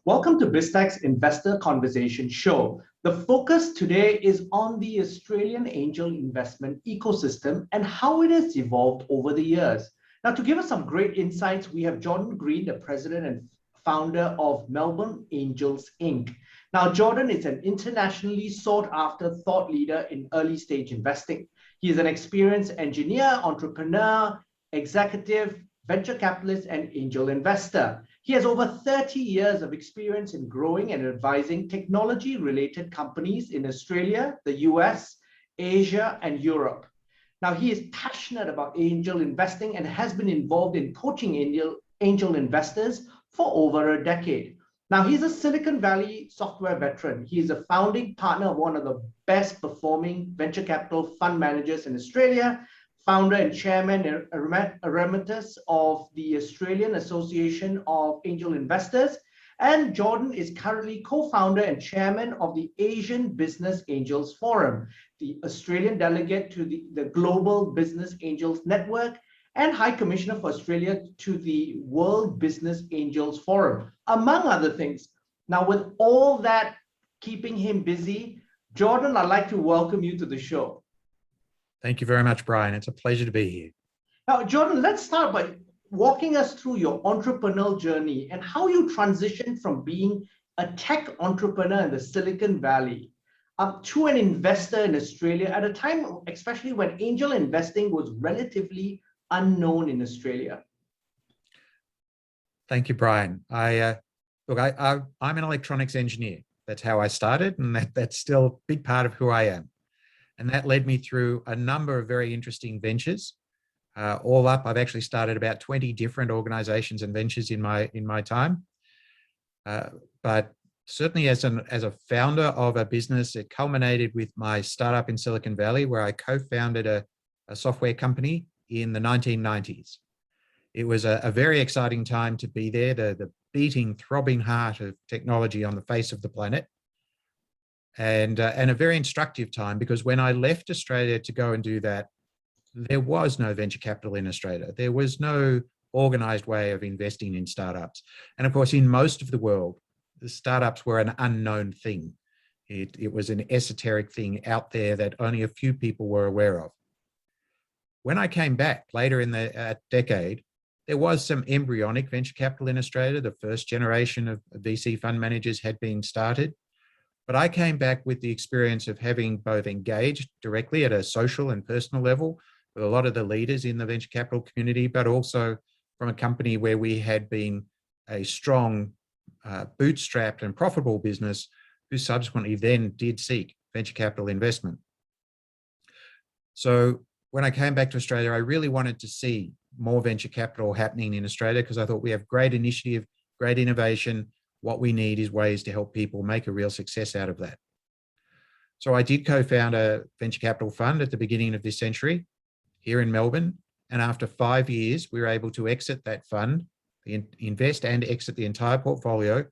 Welcome to Biztech's Investor Conversation Show. The focus today is on the Australian angel investment ecosystem and how it has evolved over the years. Now, to give us some great insights, we have Jordan Green, the president and founder of Melbourne Angels Inc. Now, Jordan is an internationally sought-after thought leader in early-stage investing. He is an experienced engineer, entrepreneur, executive, venture capitalist, and angel investor. He has over 30 years of experience in growing and advising technology-related companies in Australia, the US, Asia, and Europe. Now, he is passionate about angel investing and has been involved in coaching angel investors for over a decade. Now, he's a Silicon Valley software veteran. He is a founding partner of one of the best performing venture capital fund managers in Australia, founder and chairman Emeritus of the Australian Association of Angel Investors. And Jordan is currently co-founder and chairman of the Asian Business Angels Forum, the Australian delegate to the Global Business Angels Network, and High Commissioner for Australia to the World Business Angels Forum, among other things. Now, with all that keeping him busy, Jordan, I'd like to welcome you to the show. Thank you very much, Brian. It's a pleasure to be here. Now, Jordan, let's start by walking us through your entrepreneurial journey and how you transitioned from being a tech entrepreneur in the Silicon Valley up to an investor in Australia at a time, especially when angel investing was relatively unknown in Australia. Thank you, Brian. I'm an electronics engineer. That's how I started, and that's still a big part of who I am. And that led me through a number of very interesting ventures. All up, I've actually started about 20 different organizations and ventures in my time. But certainly as a founder of a business, it culminated with my startup in Silicon Valley, where I co-founded a software company in the 1990s. It was a very exciting time to be there, the beating, throbbing heart of technology on the face of the planet. And a very instructive time, because when I left Australia to go and do that, there was no venture capital in Australia. There was no organized way of investing in startups. And of course, in most of the world, the startups were an unknown thing. It was an esoteric thing out there that only a few people were aware of. When I came back later in the decade, there was some embryonic venture capital in Australia. The first generation of VC fund managers had been started. But I came back with the experience of having both engaged directly at a social and personal level with a lot of the leaders in the venture capital community, but also from a company where we had been a strong, bootstrapped and profitable business who subsequently then did seek venture capital investment. So when I came back to Australia, I really wanted to see more venture capital happening in Australia, because I thought we have great initiative, great innovation. What we need is ways to help people make a real success out of that. So I did co-found a venture capital fund at the beginning of this century here in Melbourne. And after 5 years, we were able to exit that fund, invest and exit the entire portfolio,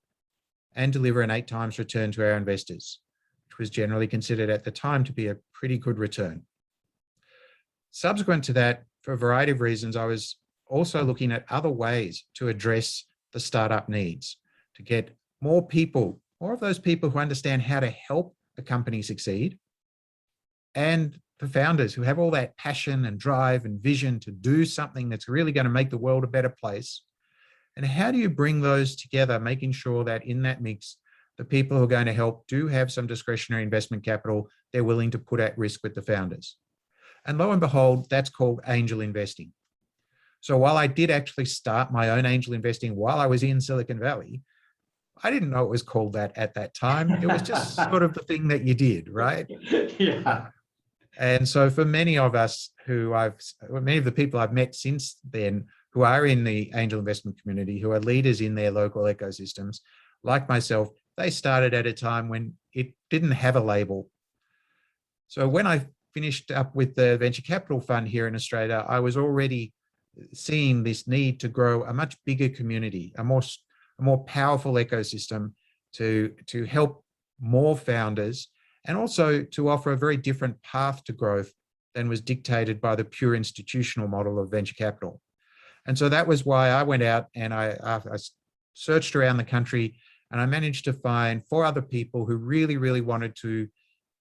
and deliver an 8 times return to our investors, which was generally considered at the time to be a pretty good return. Subsequent to that, for a variety of reasons, I was also looking at other ways to address the startup needs, to get more people, more of those people who understand how to help a company succeed, and the founders who have all that passion and drive and vision to do something that's really going to make the world a better place. And how do you bring those together, making sure that in that mix, the people who are going to help do have some discretionary investment capital they're willing to put at risk with the founders. And lo and behold, that's called angel investing. So while I did actually start my own angel investing while I was in Silicon Valley, I didn't know it was called that at that time. It was just sort of the thing that you did, right? Yeah. And so for many of us many of the people I've met since then who are in the angel investment community, who are leaders in their local ecosystems, like myself, they started at a time when it didn't have a label. So when I finished up with the venture capital fund here in Australia, I was already seeing this need to grow a much bigger community, a more powerful ecosystem to help more founders, and also to offer a very different path to growth than was dictated by the pure institutional model of venture capital. And so that was why I went out and I searched around the country And I managed to find 4 other people who really, really wanted to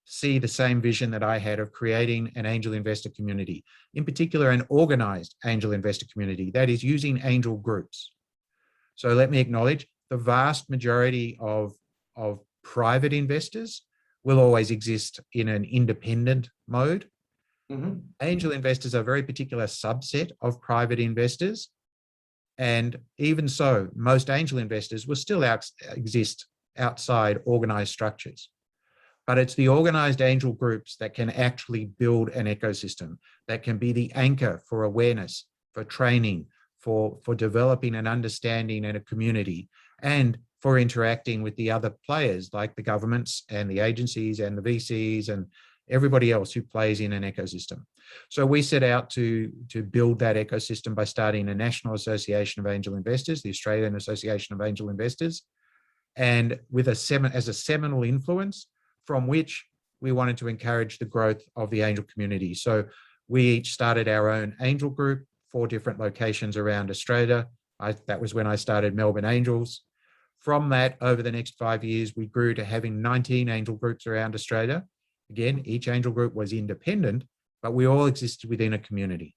see the same vision that I had of creating an angel investor community, in particular, an organized angel investor community that is using angel groups. So let me acknowledge the vast majority of private investors will always exist in an independent mode. Mhm. Angel investors are a very particular subset of private investors. And even so, most angel investors will still exist outside organized structures. But it's the organized angel groups that can actually build an ecosystem, that can be the anchor for awareness, for training, for developing an understanding and a community, and for interacting with the other players like the governments and the agencies and the VCs and everybody else who plays in an ecosystem. So we set out to build that ecosystem by starting a National Association of Angel Investors, the Australian Association of Angel Investors, and with as a seminal influence from which we wanted to encourage the growth of the angel community. So we each started our own angel group, 4 different locations around Australia. That was when I started Melbourne Angels. From that, over the next 5 years, we grew to having 19 angel groups around Australia. Again, each angel group was independent, but we all existed within a community.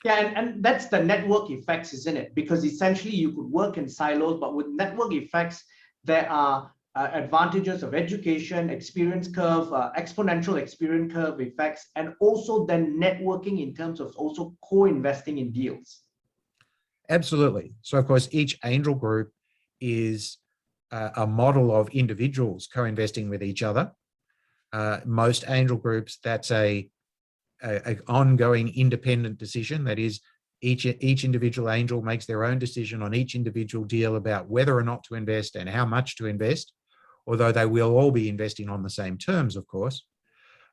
Yeah, and that's the network effects, isn't it? Because essentially you could work in silos, but with network effects, there are advantages of education, experience curve, exponential experience curve effects, and also then networking in terms of also co-investing in deals. Absolutely. So of course, each angel group is a model of individuals co-investing with each other. Most angel groups, that's a ongoing independent decision. That is, each individual angel makes their own decision on each individual deal about whether or not to invest and how much to invest, although they will all be investing on the same terms, of course.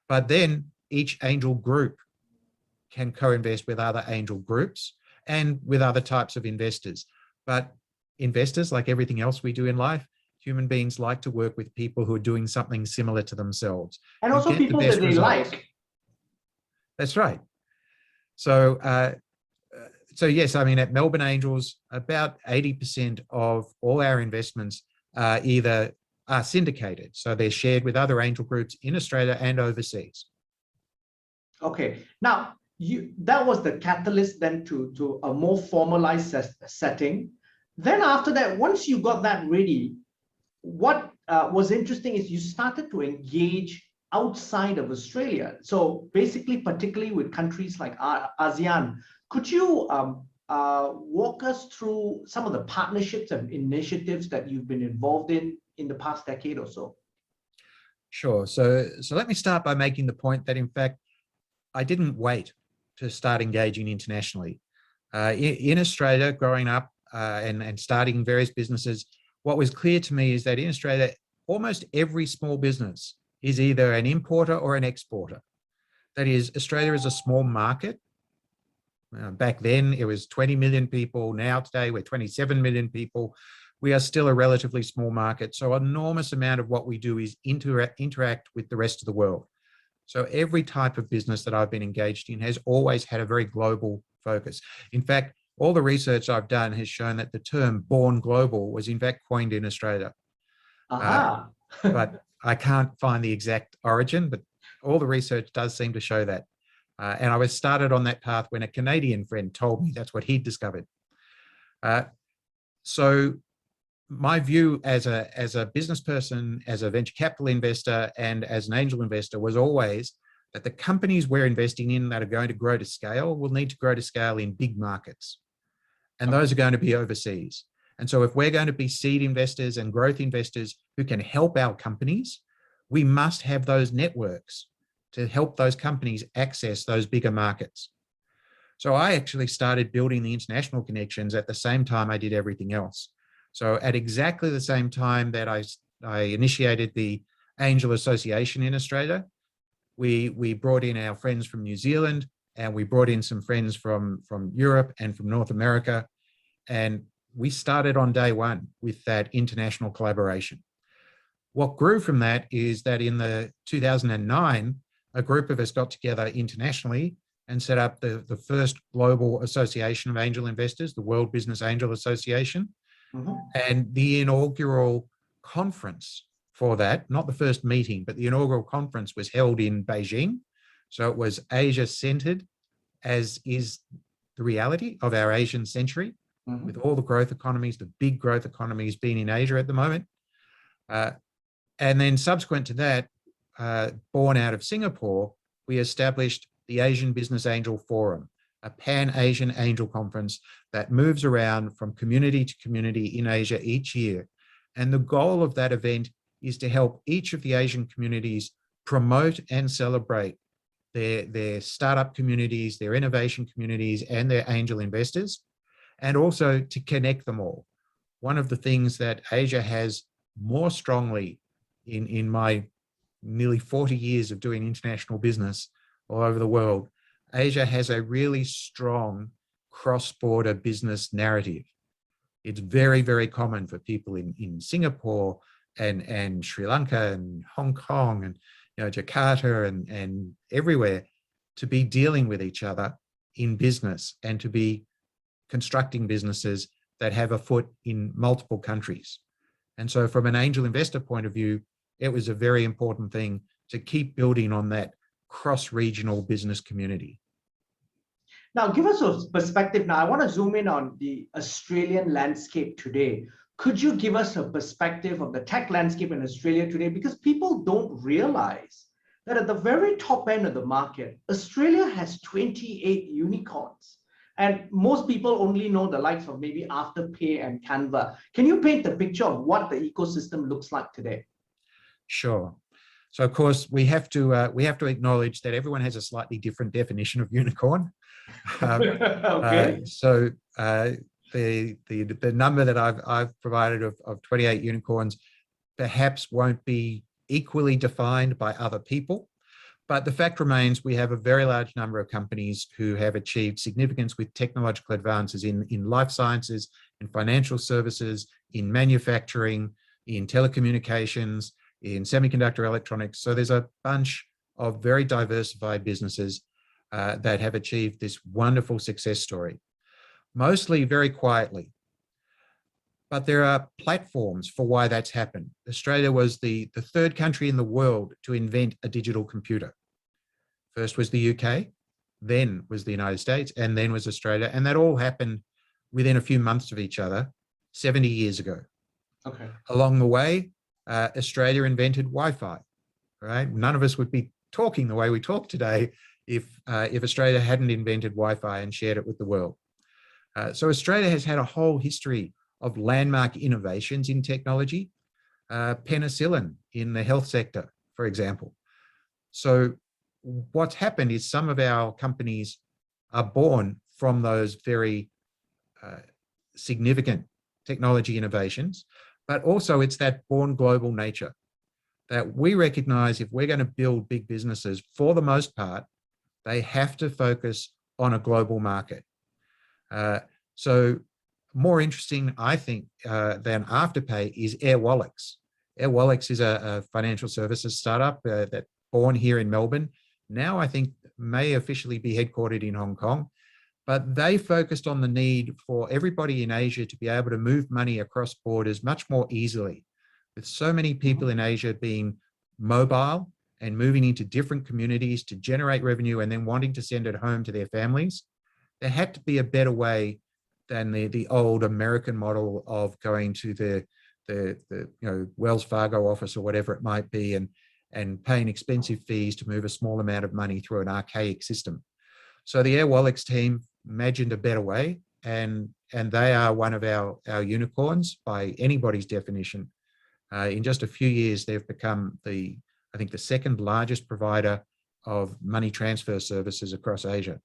But then each angel group can co-invest with other angel groups and with other types of investors. But investors, like everything else we do in life, human beings like to work with people who are doing something similar to themselves. And also people that they like. That's right. So, so yes, I mean, at Melbourne Angels, about 80% of all our investments either are syndicated. So they're shared with other angel groups in Australia and overseas. Okay. Now, that was the catalyst then to a more formalized setting. Then after that, once you got that ready, what was interesting is you started to engage outside of Australia. So basically, particularly with countries like ASEAN, could you walk us through some of the partnerships and initiatives that you've been involved in the past decade or so? Sure. So let me start by making the point that, in fact, I didn't wait to start engaging internationally. In Australia, growing up and starting various businesses, what was clear to me is that in Australia, almost every small business is either an importer or an exporter. That is, Australia is a small market. Back then, it was 20 million people. Now, today, we're 27 million people. We are still a relatively small market. So an enormous amount of what we do is interact with the rest of the world. So every type of business that I've been engaged in has always had a very global focus. In fact, all the research I've done has shown that the term born global was in fact coined in Australia. But I can't find the exact origin, but all the research does seem to show that. And I was started on that path when a Canadian friend told me that's what he'd discovered. So my view as a business person, as a venture capital investor, and as an angel investor was always that the companies we're investing in that are going to grow to scale will need to grow to scale in big markets. And those are going to be overseas. And so if we're going to be seed investors and growth investors who can help our companies, we must have those networks to help those companies access those bigger markets. So I actually started building the international connections at the same time I did everything else. So at exactly the same time that I initiated the Angel Association in Australia, we brought in our friends from New Zealand, and we brought in some friends from Europe and from North America. And we started on day one with that international collaboration. What grew from that is that in the 2009, a group of us got together internationally and set up the first global association of angel investors, the World Business Angel Association. Mhm. And the inaugural conference for that, not the first meeting, but the inaugural conference was held in Beijing. So it was Asia-centered, as is the reality of our Asian century, Mhm. with all the growth economies, the big growth economies being in Asia at the moment. And then subsequent to that, born out of Singapore, we established the Asian Business Angel Forum, a Pan-Asian angel conference that moves around from community to community in Asia each year. And the goal of that event is to help each of the Asian communities promote and celebrate their startup communities, their innovation communities, and their angel investors, and also to connect them all. One of the things that Asia has more strongly in my nearly 40 years of doing international business all over the world, Asia has a really strong cross-border business narrative. It's very, very common for people in Singapore and Sri Lanka and Hong Kong and Jakarta and everywhere to be dealing with each other in business and to be constructing businesses that have a foot in multiple countries. And so from an angel investor point of view, it was a very important thing to keep building on that cross-regional business community. Now, give us a perspective. Now, I want to zoom in on the Australian landscape today. Could you give us a perspective of the tech landscape in Australia today? Because people don't realize that at the very top end of the market, Australia has 28 unicorns. And most people only know the likes of maybe Afterpay and Canva. Can you paint the picture of what the ecosystem looks like today? Sure. So of course we have to acknowledge that everyone has a slightly different definition of unicorn. Okay. The number that I've provided of 28 unicorns perhaps won't be equally defined by other people. But the fact remains we have a very large number of companies who have achieved significance with technological advances in life sciences, in financial services, in manufacturing, in telecommunications, in semiconductor electronics. So there's a bunch of very diversified businesses that have achieved this wonderful success story, mostly very quietly. But there are platforms for why that's happened. Australia was the third country in the world to invent a digital computer. First was the UK, then was the United States, and then was Australia. And that all happened within a few months of each other 70 years ago. Okay. Along the way, Australia invented Wi-Fi, right? None of us would be talking the way we talk today if Australia hadn't invented Wi-Fi and shared it with the world. So Australia has had a whole history of landmark innovations in technology, penicillin in the health sector, for example. So what's happened is some of our companies are born from those very significant technology innovations, but also it's that born global nature that we recognize if we're going to build big businesses, for the most part, they have to focus on a global market. So more interesting, I think, than Afterpay is Airwallex. Airwallex is a financial services startup that's born here in Melbourne. Now I think may officially be headquartered in Hong Kong, but they focused on the need for everybody in Asia to be able to move money across borders much more easily. With so many people in Asia being mobile and moving into different communities to generate revenue and then wanting to send it home to their families, there had to be a better way than the old American model of going to the Wells Fargo office or whatever it might be and paying expensive fees to move a small amount of money through an archaic system. So the Airwallex team imagined a better way, and they are one of our unicorns by anybody's definition. In just a few years, they've become I think the second largest provider of money transfer services across Asia.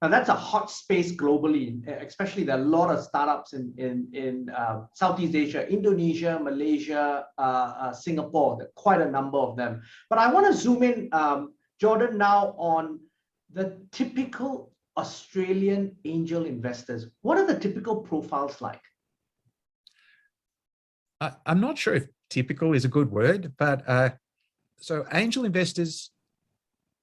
Now that's a hot space globally, especially there are a lot of startups in Southeast Asia, Indonesia, Malaysia, Singapore, there are quite a number of them. But I want to zoom in, Jordan, now on the typical Australian angel investors. What are the typical profiles like? I'm not sure if typical is a good word, but so angel investors,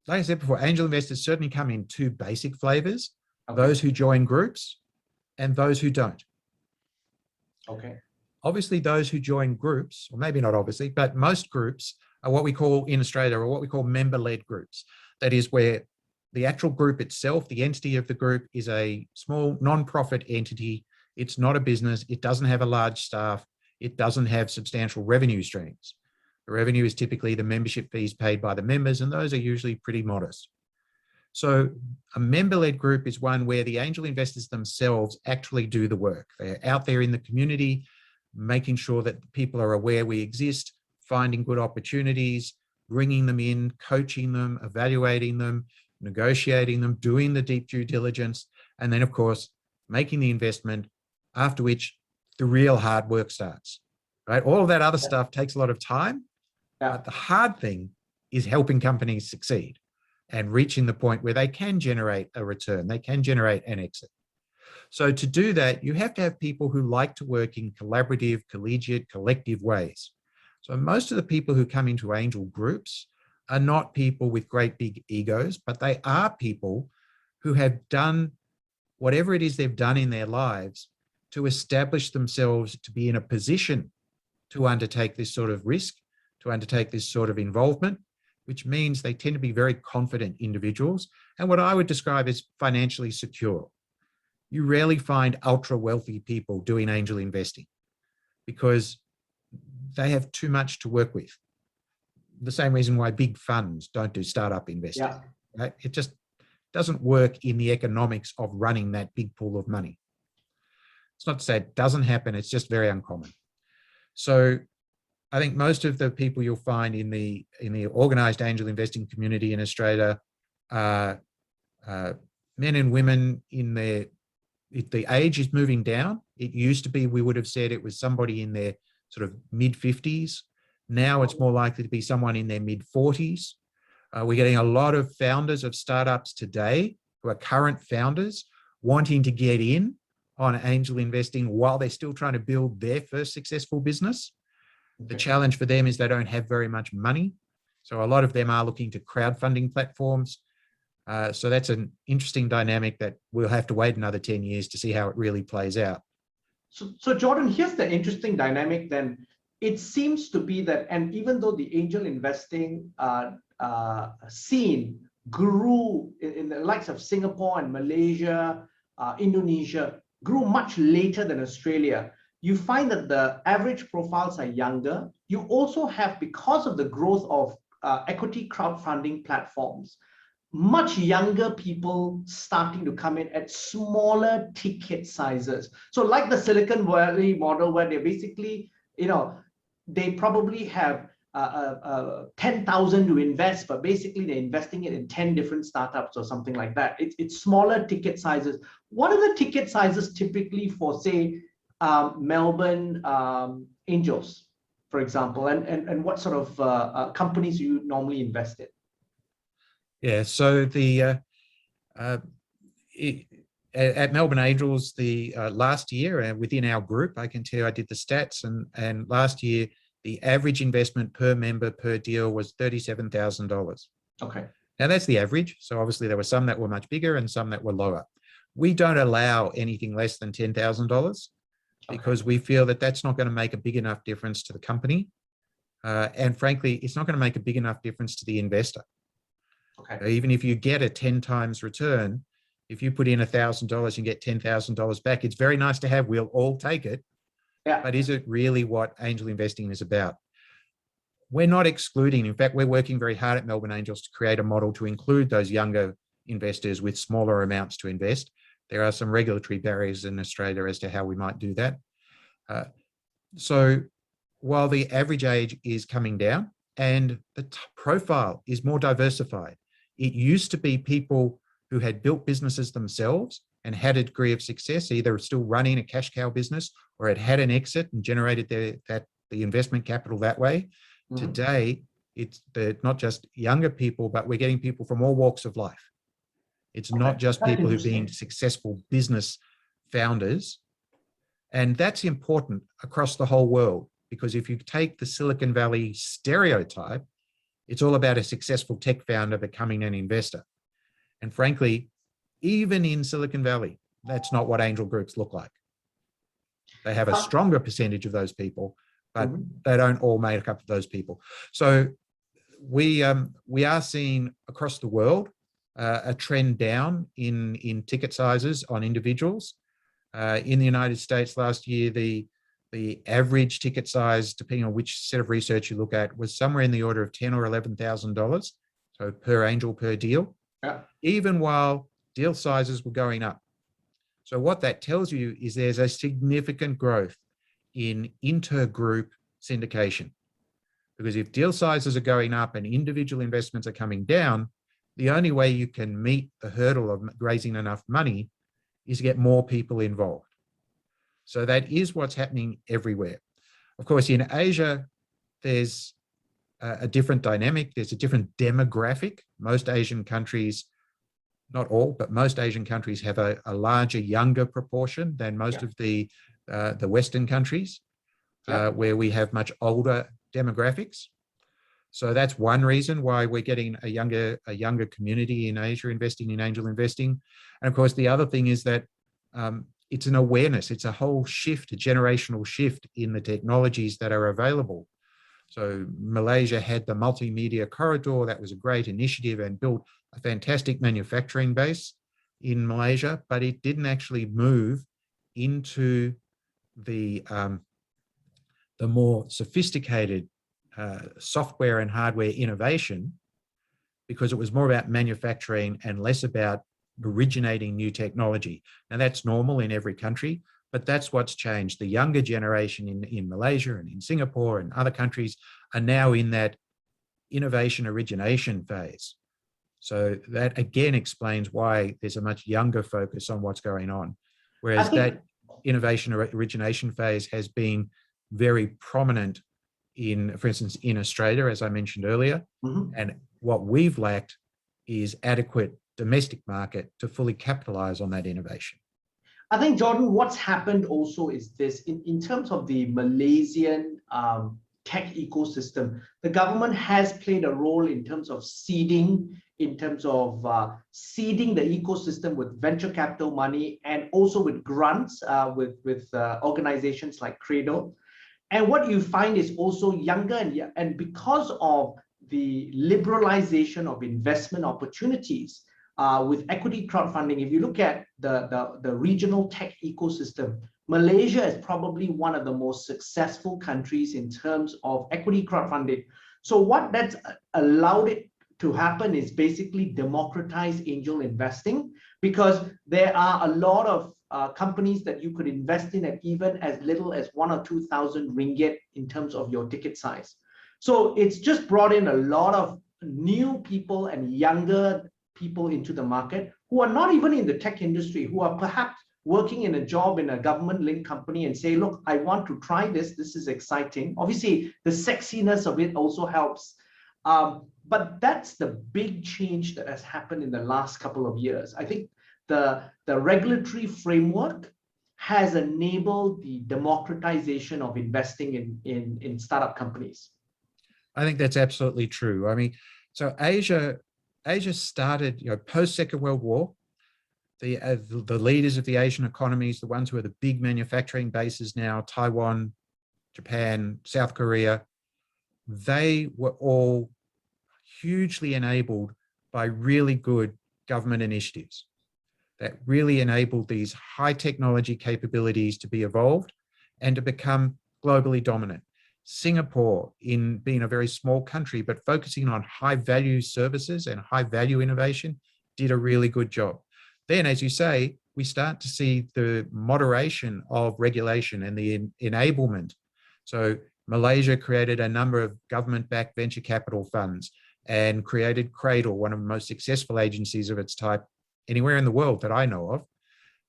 like I said before, angel investors certainly come in two basic flavors, okay. Those who join groups and those who don't. Okay. Obviously, those who join groups, or maybe not obviously, but most groups are what we call in Australia, or what we call member-led groups. That is where the actual group itself, the entity of the group, is a small non-profit entity. It's not a business. It doesn't have a large staff. It doesn't have substantial revenue streams. The revenue is typically the membership fees paid by the members, and those are usually pretty modest. So a member-led group is one where the angel investors themselves actually do the work. They're out there in the community, making sure that people are aware we exist, finding good opportunities, bringing them in, coaching them, evaluating them, negotiating them, doing the deep due diligence, and then, of course, making the investment, after which the real hard work starts, right? All of that other stuff takes a lot of time, but the hard thing is helping companies succeed and reaching the point where they can generate a return, they can generate an exit. So to do that, you have to have people who like to work in collaborative, collegiate, collective ways. So most of the people who come into angel groups are not people with great big egos, but they are people who have done whatever it is they've done in their lives to establish themselves to be in a position to undertake this sort of risk, to undertake this sort of involvement, which means they tend to be very confident individuals and what I would describe as financially secure. You rarely find ultra wealthy people doing angel investing because they have too much to work with. The same reason why big funds don't do startup investing. Yeah. Right? It just doesn't work in the economics of running that big pool of money. It's not to say it doesn't happen, it's just very uncommon. So I think most of the people you'll find in the organized angel investing community in Australia are men and women in their, the age is moving down. It used to be, we would have said it was somebody in their sort of mid-50s. Now it's more likely to be someone in their mid-40s. We're getting a lot of founders of startups today who are current founders wanting to get in on angel investing while they're still trying to build their first successful business. The challenge for them is they don't have very much money. So a lot of them are looking to crowdfunding platforms. So that's an interesting dynamic that we'll have to wait another 10 years to see how it really plays out. So Jordan, here's the interesting dynamic then. It seems to be that, and even though the angel investing scene grew in the likes of Singapore and Malaysia, Indonesia, grew much later than Australia, you find that the average profiles are younger. You also have, because of the growth of equity crowdfunding platforms, much younger people starting to come in at smaller ticket sizes. So like the Silicon Valley model, where they basically, they probably have 10,000 to invest, but basically they're investing it in 10 different startups or something like that. It's smaller ticket sizes. What are the ticket sizes typically for, say, Melbourne angels, for example, and what sort of companies do you normally invest in? Yeah, so at Melbourne Angels, the last year within our group, I can tell you I did the stats, and last year the average investment per member per deal was $37,000. Okay. Now that's the average. So obviously there were some that were much bigger and some that were lower. We don't allow anything less than $10,000 because we feel that that's not going to make a big enough difference to the company. And frankly, it's not going to make a big enough difference to the investor. Okay. Even if you get a 10 times return, if you put in $1,000 and get $10,000 back, it's very nice to have. We'll all take it. Yeah. But is it really what angel investing is about? We're not excluding. In fact, we're working very hard at Melbourne Angels to create a model to include those younger investors with smaller amounts to invest. There are some regulatory barriers in Australia as to how we might do that. So while the average age is coming down and the profile is more diversified, it used to be people who had built businesses themselves and had a degree of success, either still running a cash cow business or had an exit and generated the investment capital that way. Mm-hmm. Today, it's not just younger people, but we're getting people from all walks of life. It's not just people who've been successful business founders. And that's important across the whole world, because if you take the Silicon Valley stereotype, it's all about a successful tech founder becoming an investor. And frankly, even in Silicon Valley, that's not what angel groups look like. They have a stronger percentage of those people, but Mhm. they don't all make up those people. So we are seeing across the world a trend down in ticket sizes on individuals. In the United States last year, the average ticket size, depending on which set of research you look at, was somewhere in the order of $10,000 or $11,000, so per angel per deal, Yeah. even while deal sizes were going up. So what that tells you is there's a significant growth in intergroup syndication. Because if deal sizes are going up and individual investments are coming down, the only way you can meet the hurdle of raising enough money is to get more people involved. So that is what's happening everywhere. Of course, in Asia, there's a different dynamic. There's a different demographic. Most Asian countries, not all, but most Asian countries have a larger, younger proportion than most of the Western countries, where we have much older demographics. So that's one reason why we're getting a younger community in Asia investing in angel investing. And of course, the other thing is that it's an awareness. It's a whole shift, a generational shift in the technologies that are available. So Malaysia had the multimedia corridor. That was a great initiative and built a fantastic manufacturing base in Malaysia, but it didn't actually move into the more sophisticated software and hardware innovation, because it was more about manufacturing and less about originating new technology. Now that's normal in every country, but that's what's changed. The younger generation in Malaysia and in Singapore and other countries are now in that innovation origination phase. So that again explains why there's a much younger focus on what's going on. Whereas that innovation origination phase has been very prominent for instance, in Australia, as I mentioned earlier. And what we've lacked is adequate domestic market to fully capitalize on that innovation. I think, Jordan, what's happened also is this, in terms of the Malaysian tech ecosystem, the government has played a role in terms of seeding the ecosystem with venture capital money and also with grants with organizations like Cradle. And what you find is also younger and because of the liberalization of investment opportunities with equity crowdfunding, if you look at the regional tech ecosystem, Malaysia is probably one of the most successful countries in terms of equity crowdfunding. So what that's allowed it to happen is basically democratize angel investing, because there are a lot of companies that you could invest in at even as little as 1,000 or 2,000 ringgit in terms of your ticket size. So it's just brought in a lot of new people and younger people into the market who are not even in the tech industry, who are perhaps working in a job in a government-linked company and say, look, I want to try this. This is exciting. Obviously, the sexiness of it also helps. But that's the big change that has happened in the last couple of years. I think the regulatory framework has enabled the democratization of investing in startup companies. I think that's absolutely true. I mean, so Asia started, post Second World War. The leaders of the Asian economies, the ones who are the big manufacturing bases now, Taiwan, Japan, South Korea, they were all hugely enabled by really good government initiatives that really enabled these high technology capabilities to be evolved and to become globally dominant. Singapore, in being a very small country, but focusing on high value services and high value innovation, did a really good job. Then, as you say, we start to see the moderation of regulation and the enablement. So Malaysia created a number of government-backed venture capital funds and created Cradle, one of the most successful agencies of its type anywhere in the world that I know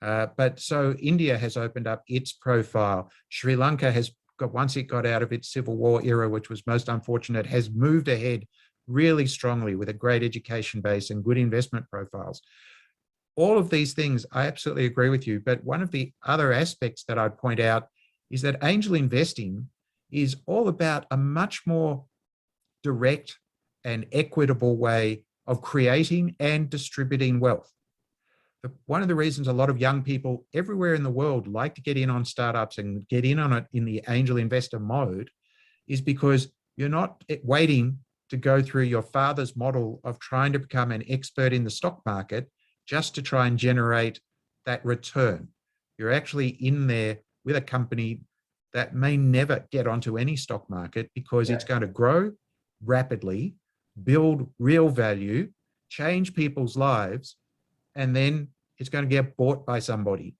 of. But so India has opened up its profile. Sri Lanka has once it got out of its civil war era, which was most unfortunate, has moved ahead really strongly with a great education base and good investment profiles. All of these things, I absolutely agree with you. But one of the other aspects that I'd point out is that angel investing is all about a much more direct and equitable way of creating and distributing wealth. one of the reasons a lot of young people everywhere in the world like to get in on startups and get in on it in the angel investor mode is because you're not waiting to go through your father's model of trying to become an expert in the stock market just to try and generate that return. You're actually in there with a company that may never get onto any stock market because it's going to grow rapidly, build real value, change people's lives, and then it's going to get bought by somebody.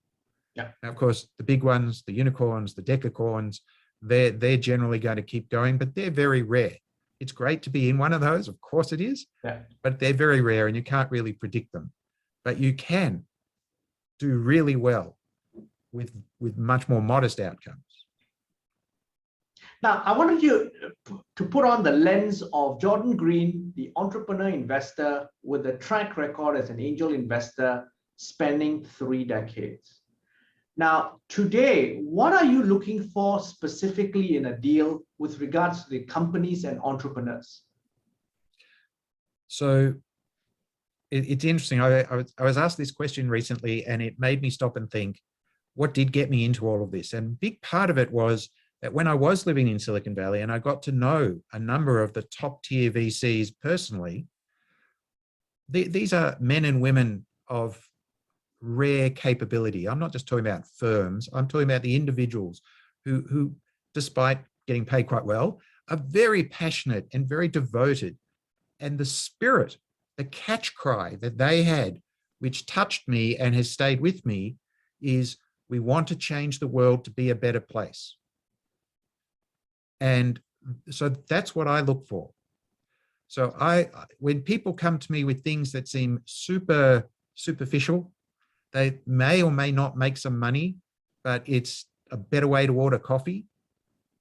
Yeah. Now, of course, the big ones, the unicorns, the decacorns, they're generally going to keep going, but they're very rare. It's great to be in one of those, of course it is, but they're very rare and you can't really predict them. But you can do really well with much more modest outcomes. Now, I wanted you to put on the lens of Jordan Green, the entrepreneur investor with a track record as an angel investor spanning 3 decades. Now, today, what are you looking for specifically in a deal with regards to the companies and entrepreneurs? So it's interesting. I was asked this question recently and it made me stop and think, what did get me into all of this? And a big part of it was that when I was living in Silicon Valley and I got to know a number of the top tier VCs personally, these are men and women of rare capability. I'm not just talking about firms. I'm talking about the individuals who, despite getting paid quite well, are very passionate and very devoted. And the spirit, the catch cry that they had, which touched me and has stayed with me, is we want to change the world to be a better place. And so that's what I look for. So when people come to me with things that seem super superficial, they may or may not make some money, but it's a better way to order coffee,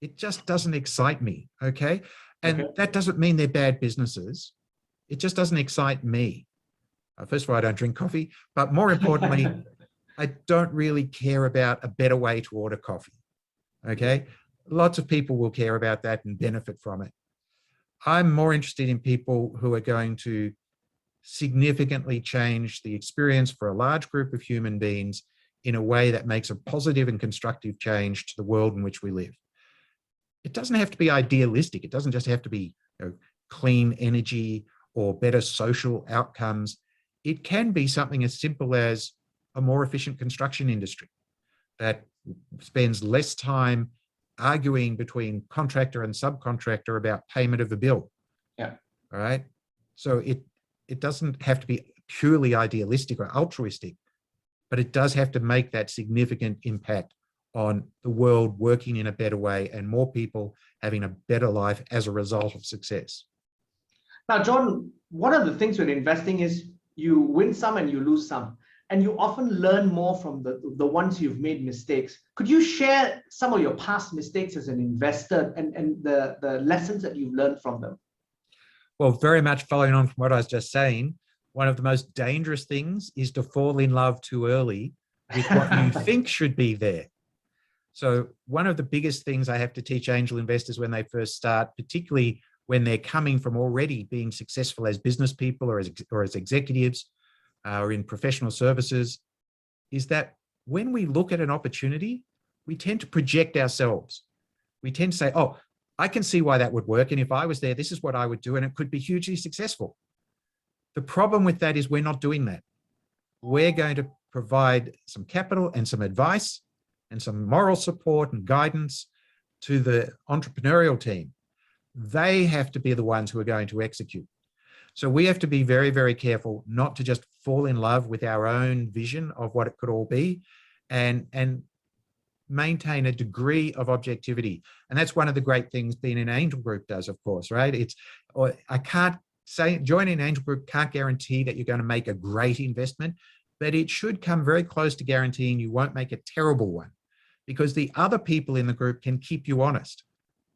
it just doesn't excite me, okay? And that doesn't mean they're bad businesses. It just doesn't excite me. First of all, I don't drink coffee, but more importantly, I don't really care about a better way to order coffee, okay? Lots of people will care about that and benefit from it. I'm more interested in people who are going to significantly change the experience for a large group of human beings in a way that makes a positive and constructive change to the world in which we live. It doesn't have to be idealistic. It doesn't just have to be clean energy or better social outcomes. It can be something as simple as a more efficient construction industry that spends less time arguing between contractor and subcontractor about payment of a bill. Yeah. All right. So it doesn't have to be purely idealistic or altruistic, but it does have to make that significant impact on the world working in a better way and more people having a better life as a result of success. Now, John, one of the things with investing is you win some and you lose some, and you often learn more from the ones you've made mistakes. Could you share some of your past mistakes as an investor and the lessons that you've learned from them? Well, very much following on from what I was just saying, one of the most dangerous things is to fall in love too early with what you think should be there. So one of the biggest things I have to teach angel investors when they first start, particularly when they're coming from already being successful as business people or as executives or in professional services, is that when we look at an opportunity, we tend to project ourselves. We tend to say, oh, I can see why that would work. And if I was there, this is what I would do. And it could be hugely successful. The problem with that is we're not doing that. We're going to provide some capital and some advice and some moral support and guidance to the entrepreneurial team. They have to be the ones who are going to execute. So we have to be very, very careful not to just fall in love with our own vision of what it could all be and maintain a degree of objectivity. And that's one of the great things being an angel group does, of course, right? I can't say joining an angel group can't guarantee that you're going to make a great investment, but it should come very close to guaranteeing you won't make a terrible one, because the other people in the group can keep you honest.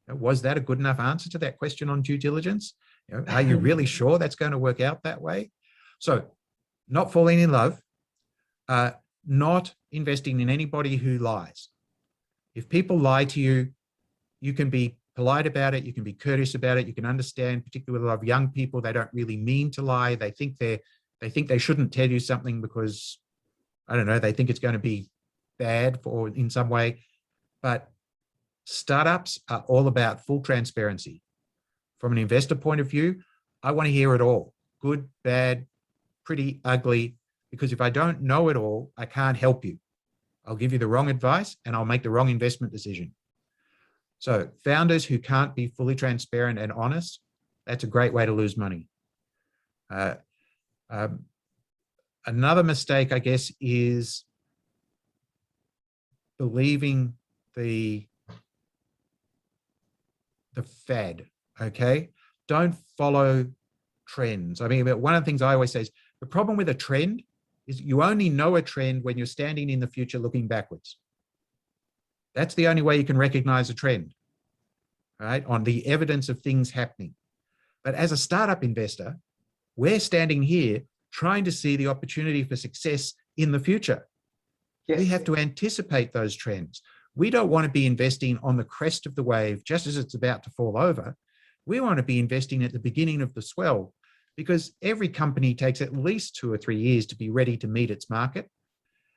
Was that a good enough answer to that question on due diligence? Are you really sure that's going to work out that way? So not falling in love, not investing in anybody who lies. If people lie to you, you can be polite about it. You can be courteous about it. You can understand, particularly with a lot of young people, they don't really mean to lie. They think they shouldn't tell you something because I don't know, they think it's going to be bad for in some way. But startups are all about full transparency. From an investor point of view, I want to hear it all, good, bad, pretty, ugly, because if I don't know it all, I can't help you. I'll give you the wrong advice and I'll make the wrong investment decision. So founders who can't be fully transparent and honest, that's a great way to lose money. Another mistake, I guess, is believing the fad, okay? Don't follow trends. I mean, one of the things I always say is the problem with a trend is you only know a trend when you're standing in the future looking backwards. That's the only way you can recognize a trend, right? On the evidence of things happening. But as a startup investor, we're standing here trying to see the opportunity for success in the future. Yes. We have to anticipate those trends. We don't want to be investing on the crest of the wave just as it's about to fall over. We want to be investing at the beginning of the swell, because every company takes at least 2 or 3 years to be ready to meet its market.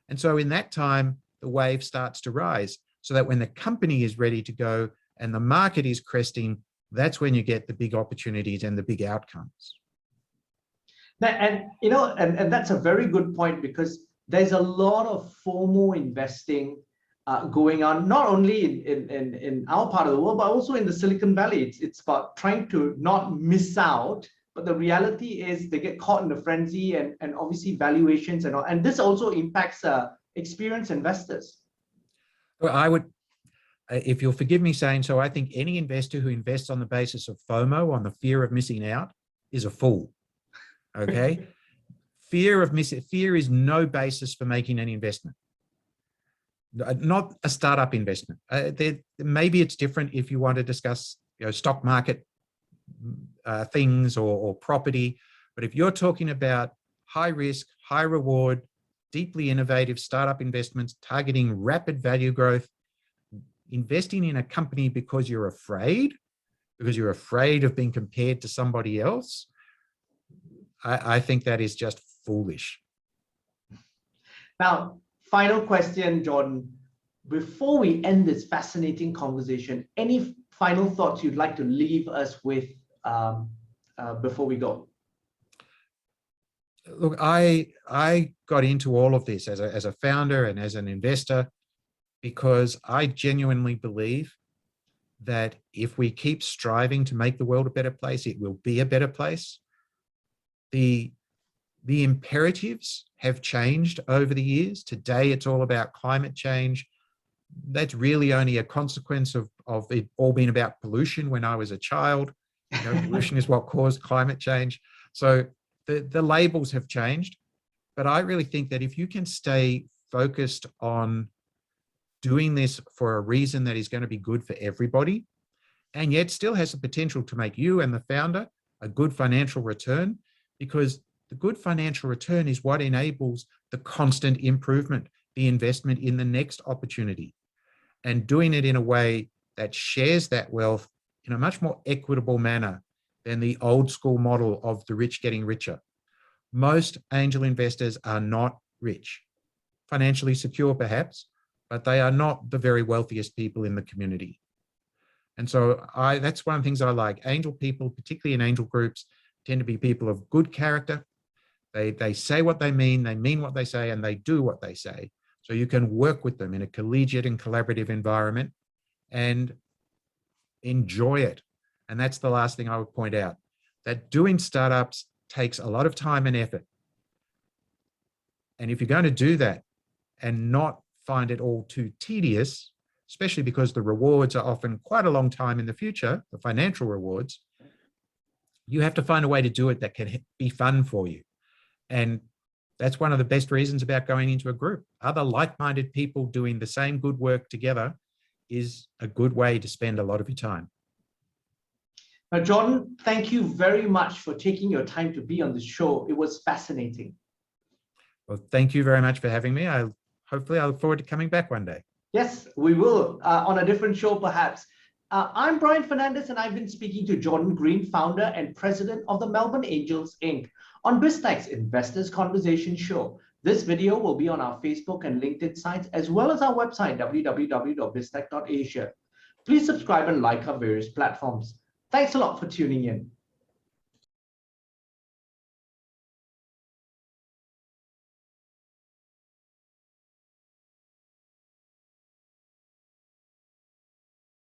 And so in that time, the wave starts to rise, so that when the company is ready to go and the market is cresting, that's when you get the big opportunities and the big outcomes. And that's a very good point, because there's a lot of FOMO investing going on, not only in our part of the world, but also in the Silicon Valley. It's about trying to not miss out, but the reality is they get caught in the frenzy and obviously valuations and all. And this also impacts experienced investors. Well, I would, if you'll forgive me saying so, I think any investor who invests on the basis of FOMO, on the fear of missing out, is a fool. Okay? Fear is no basis for making any investment. Not a startup investment. Maybe it's different if you want to discuss, stock market things or property. But if you're talking about high risk, high reward, deeply innovative startup investments targeting rapid value growth, investing in a company because you're afraid of being compared to somebody else, I think that is just foolish. Now, final question, Jordan. Before we end this fascinating conversation, any final thoughts you'd like to leave us with before we go? Look, I got into all of this as a founder and as an investor because I genuinely believe that if we keep striving to make the world a better place, it will be a better place. The imperatives have changed over the years. Today, it's all about climate change. That's really only a consequence of it all being about pollution when I was a child. Pollution is what caused climate change. So the labels have changed, but I really think that if you can stay focused on doing this for a reason that is going to be good for everybody, and yet still has the potential to make you and the founder a good financial return, because the good financial return is what enables the constant improvement, the investment in the next opportunity, and doing it in a way that shares that wealth in a much more equitable manner than the old school model of the rich getting richer. Most angel investors are not rich, financially secure perhaps, but they are not the very wealthiest people in the community. And so that's one of the things I like. Angel people, particularly in angel groups, tend to be people of good character. They say what they mean what they say, and they do what they say. So you can work with them in a collegiate and collaborative environment and enjoy it. And that's the last thing I would point out, that doing startups takes a lot of time and effort. And if you're going to do that and not find it all too tedious, especially because the rewards are often quite a long time in the future, the financial rewards, you have to find a way to do it that can be fun for you. And that's one of the best reasons about going into a group. Other like-minded people doing the same good work together is a good way to spend a lot of your time. Now, Jordan, thank you very much for taking your time to be on the show. It was fascinating. Well, thank you very much for having me. Hopefully I look forward to coming back one day. Yes, we will, on a different show perhaps. I'm Brian Fernandez, and I've been speaking to Jordan Green, founder and president of the Melbourne Angels, Inc., on Biztech's Investors Conversation Show. This video will be on our Facebook and LinkedIn sites, as well as our website, www.biztech.asia. Please subscribe and like our various platforms. Thanks a lot for tuning in.